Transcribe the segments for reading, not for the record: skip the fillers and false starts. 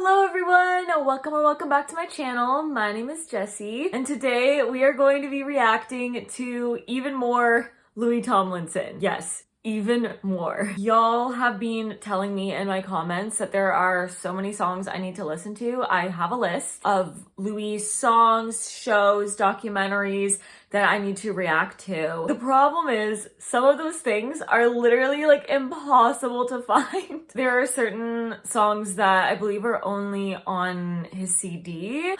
Hello everyone! Welcome back to my channel. My name is Jessie, and today we are going to be reacting to even more Louis Tomlinson. Yes, even more. Y'all have been telling me in my comments that there are so many songs I need to listen to. I have a list of Louis songs, shows, documentaries that I need to react to. The problem is some of those things are literally like impossible to find. There are certain songs that I believe are only on his CD.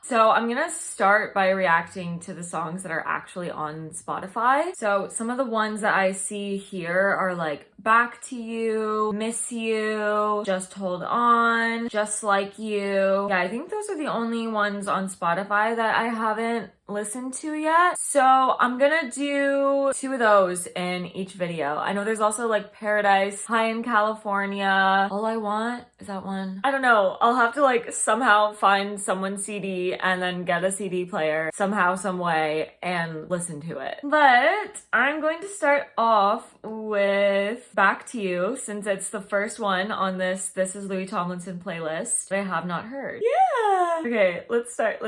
So I'm gonna start by reacting to the songs that are actually on Spotify. So some of the ones that I see here are like Back to You, Miss You, Just Hold On, Just Like You. Yeah, I think those are the only ones on Spotify that I haven't listened to yet. So I'm gonna do 2 of those in each video. I know there's also like Paradise, High in California, All I Want, is that one? I don't know. I'll have to like somehow find someone's CD and then get a CD player somehow, some way, and listen to it. But I'm going to start off with Back to You, since it's the first one on this This Is Louis Tomlinson playlist that I have not heard. Yeah! Okay, let's start.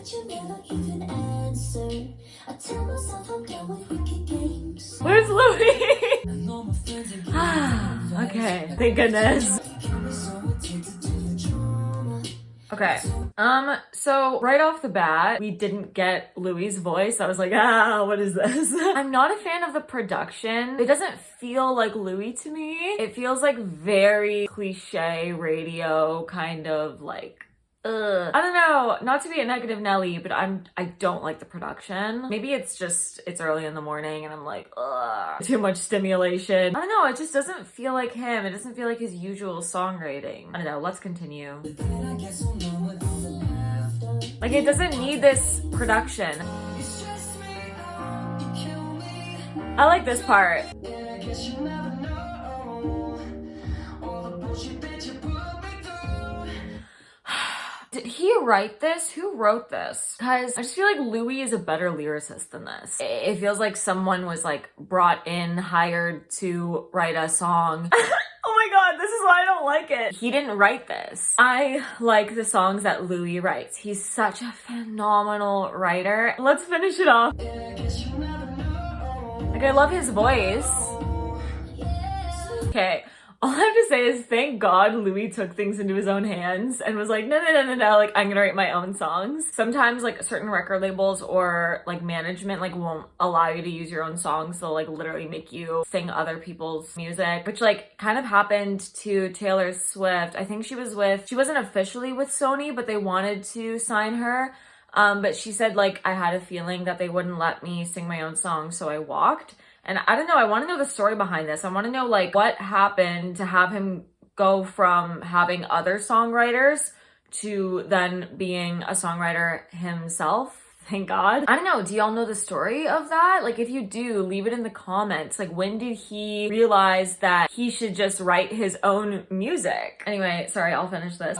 You never even answer. I tell myself I'm done with wicked games. Where's Louis? Okay, thank goodness. Okay, so right off the bat, we didn't get Louis' voice. I was like, what is this? I'm not a fan of the production. It doesn't feel like Louis to me. It feels like very cliche radio, kind of like, I don't know, not to be a negative Nelly, but I don't like the production. Maybe it's just, it's early in the morning and I'm like, too much stimulation. I don't know, it just doesn't feel like him. It doesn't feel like his usual songwriting. I don't know, let's continue. Like, it doesn't need this production. I like this part. Did he write this? Who wrote this? Because I just feel like Louis is a better lyricist than this. It feels like someone was like brought in, hired to write a song. Oh my god, this is why I don't like it. He didn't write this. I like the songs that Louis writes. He's such a phenomenal writer. Let's finish it off. Like, I love his voice. Okay. All I have to say is thank God Louis took things into his own hands and was like, no, like, I'm gonna write my own songs. Sometimes like certain record labels or like management like won't allow you to use your own songs. They'll like literally make you sing other people's music, which like kind of happened to Taylor Swift. I think she wasn't officially with Sony, but they wanted to sign her. But she said like, I had a feeling that they wouldn't let me sing my own song, so I walked. And I don't know, I want to know the story behind this. I want to know like what happened to have him go from having other songwriters to then being a songwriter himself. Thank God. I don't know, do y'all know the story of that? Like, if you do, leave it in the comments. Like, when did he realize that he should just write his own music? Anyway, sorry, I'll finish this.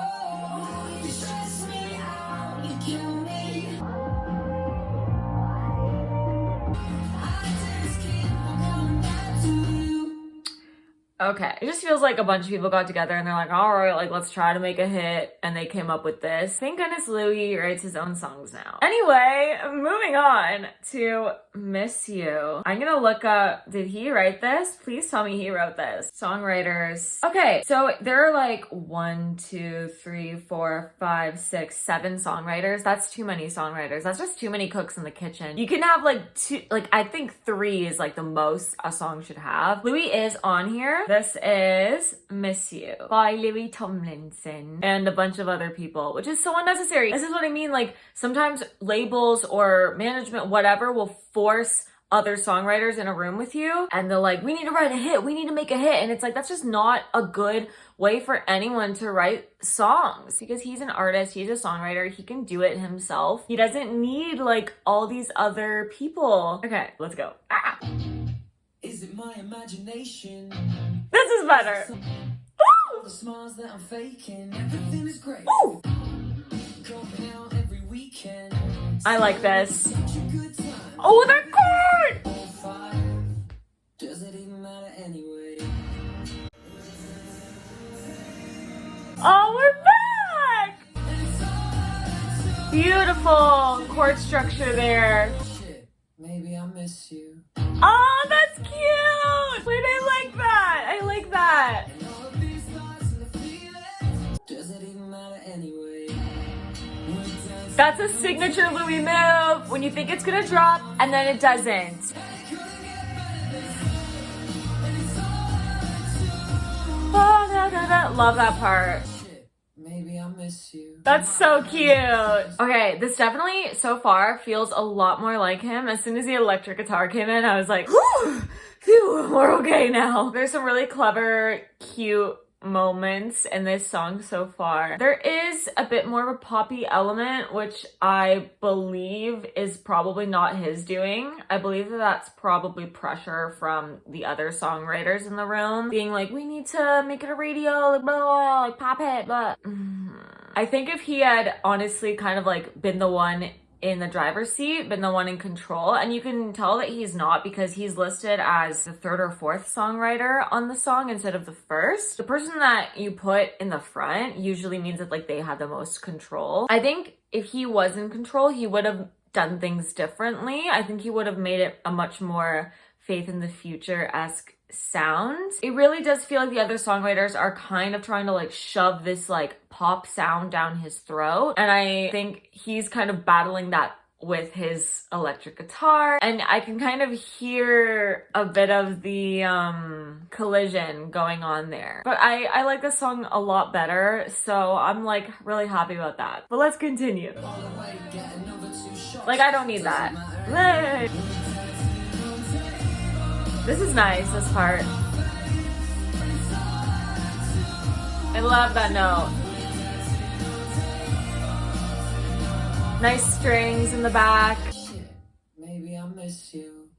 Okay, it just feels like a bunch of people got together and they're like, all right, like, let's try to make a hit. And they came up with this. Thank goodness Louis writes his own songs now. Anyway, moving on to Miss You. I'm gonna look up, did he write this? Please tell me he wrote this. Songwriters. Okay, so there are like 1, 2, 3, 4, 5, 6, 7 songwriters. That's too many songwriters. That's just too many cooks in the kitchen. You can have like 2, like I think 3 is like the most a song should have. Louis is on here. This is Miss You by Louis Tomlinson and a bunch of other people, which is so unnecessary. This is what I mean. Like, sometimes labels or management, whatever, will force other songwriters in a room with you and they're like, we need to write a hit, we need to make a hit. And it's like, that's just not a good way for anyone to write songs, because he's an artist, he's a songwriter, he can do it himself. He doesn't need like all these other people. Okay, let's go. Is it my imagination? This is better. The smiles that I'm faking, everything is great. Ooh. Going out every weekend. I like this. Oh, they're good! There's it even matter anyway? Oh, we're back! Beautiful chord structure there. Shit, maybe I miss you. Oh, that's cute! Wait, I like that. I like that. And all of these thoughts and the feelings, does it even matter anyway? We're dancing That's a signature Louis move. When you think it's gonna drop, and then it doesn't. Oh, da, da, da. Love that part. shit, maybe I miss you. That's so cute. Okay, this definitely, so far, feels a lot more like him. As soon as the electric guitar came in, I was like, whew, phew, we're okay now. There's some really clever, cute moments in this song so far. There is a bit more of a poppy element, which I believe is probably not his doing. I believe that that's probably pressure from the other songwriters in the room, being like, we need to make it a radio, like, blah, blah, blah, like pop it, but I think if he had honestly kind of like been the one in the driver's seat, been the one in control, and you can tell that he's not because he's listed as the third or fourth songwriter on the song instead of the first. The person that you put in the front usually means that like they have the most control. I think if he was in control, he would have done things differently. I think he would have made it a much more Faith in the Future-esque sound. It really does feel like the other songwriters are kind of trying to like shove this like pop sound down his throat, and I think he's kind of battling that with his electric guitar, and I can kind of hear a bit of the collision going on there. But I like this song a lot better, so I'm like really happy about that. But let's continue. All the way, get another 2 shots. Like, I don't need that. Hey. This is nice, this part. I love that note. Nice strings in the back. Shit, maybe I miss you.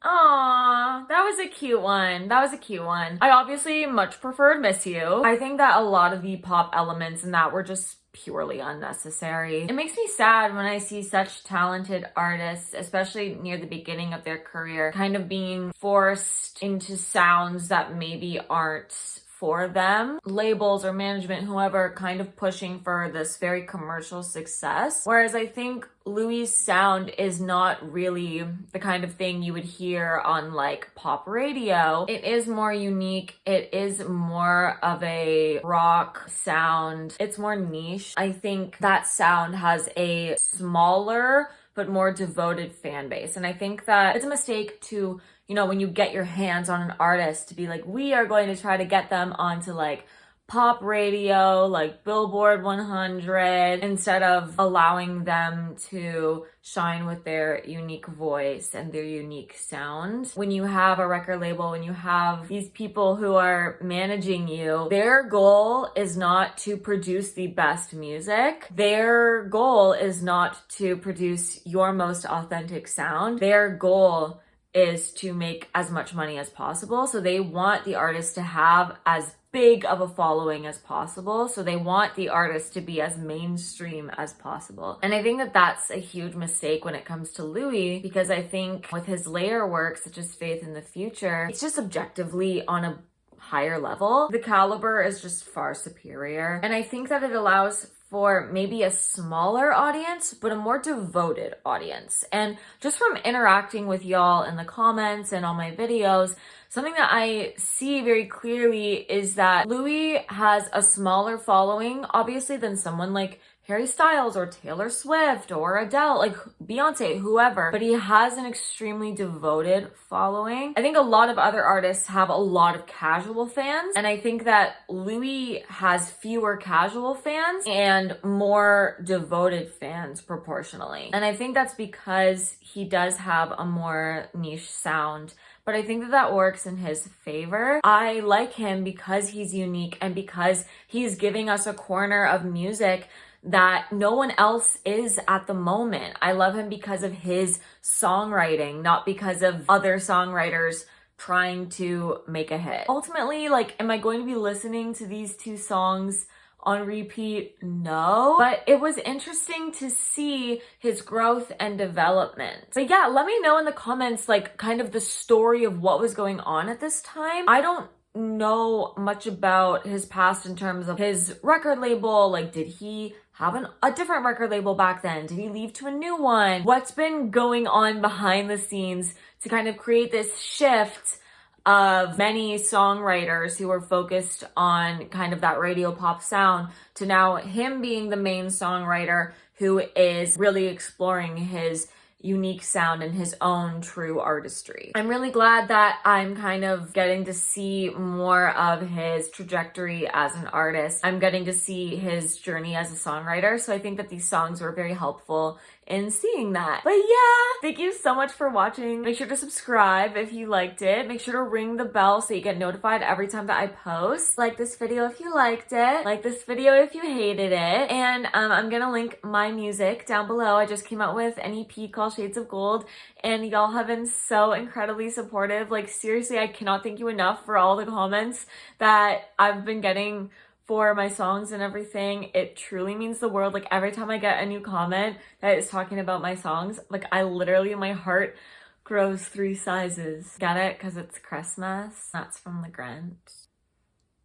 Aww, that was a cute one. That was a cute one. I obviously much preferred Miss You. I think that a lot of the pop elements in that were just purely unnecessary. It makes me sad when I see such talented artists, especially near the beginning of their career, kind of being forced into sounds that maybe aren't for them. Labels or management, whoever, kind of pushing for this very commercial success. Whereas I think Louis' sound is not really the kind of thing you would hear on like pop radio. It is more unique. It is more of a rock sound. It's more niche. I think that sound has a smaller but more devoted fan base. And I think that it's a mistake to, you know, when you get your hands on an artist, to be like, we are going to try to get them onto like pop radio, like Billboard 100, instead of allowing them to shine with their unique voice and their unique sound. When you have a record label, when you have these people who are managing you, their goal is not to produce the best music. Their goal is not to produce your most authentic sound. Their goal is to make as much money as possible. So they want the artist to have as big of a following as possible. So they want the artist to be as mainstream as possible. And I think that that's a huge mistake when it comes to Louis, because I think with his later work, such as Faith in the Future, it's just objectively on a higher level. The caliber is just far superior. And I think that it allows for maybe a smaller audience, but a more devoted audience. And just from interacting with y'all in the comments and on my videos, something that I see very clearly is that Louis has a smaller following, obviously, than someone like Harry Styles or Taylor Swift or Adele, like Beyonce, whoever, but he has an extremely devoted following. I think a lot of other artists have a lot of casual fans, and I think that Louis has fewer casual fans and more devoted fans proportionally. And I think that's because he does have a more niche sound, but I think that that works in his favor. I like him because he's unique and because he's giving us a corner of music that no one else is at the moment. I love him because of his songwriting, not because of other songwriters trying to make a hit. Ultimately, like, am I going to be listening to these two songs on repeat? No. But it was interesting to see his growth and development. So yeah, let me know in the comments, like, kind of the story of what was going on at this time. I don't know much about his past in terms of his record label. Like, did he have a different record label back then? Did he leave to a new one? What's been going on behind the scenes to kind of create this shift of many songwriters who were focused on kind of that radio pop sound to now him being the main songwriter who is really exploring his unique sound and his own true artistry. I'm really glad that I'm kind of getting to see more of his trajectory as an artist. I'm getting to see his journey as a songwriter. So I think that these songs were very helpful in seeing that. But yeah, thank you so much for watching. Make sure to subscribe if you liked it. Make sure to ring the bell so you get notified every time that I post. Like this video if you liked it. Like this video if you hated it. And I'm gonna link my music down below. I just came out with an EP called Shades of Gold, and y'all have been so incredibly supportive. Like seriously, I cannot thank you enough for all the comments that I've been getting for my songs and everything. It truly means the world. Like every time I get a new comment that is talking about my songs, like I literally, my heart grows 3 sizes. Get it? Because it's Christmas. That's from the Grinch.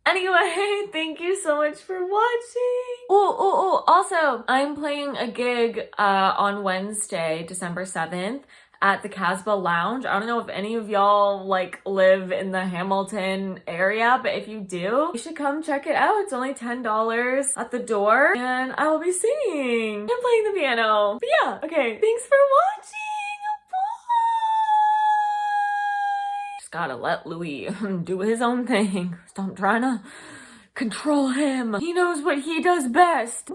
Anyway, thank you so much for watching. Oh, also, I'm playing a gig on Wednesday, December 7th at the Casbah Lounge. I don't know if any of y'all like live in the Hamilton area, but if you do, you should come check it out. It's only $10 at the door, and I will be singing and playing the piano. But yeah, okay, thanks for watching. Bye! Just gotta let Louis do his own thing. Stop trying to control him. He knows what he does best.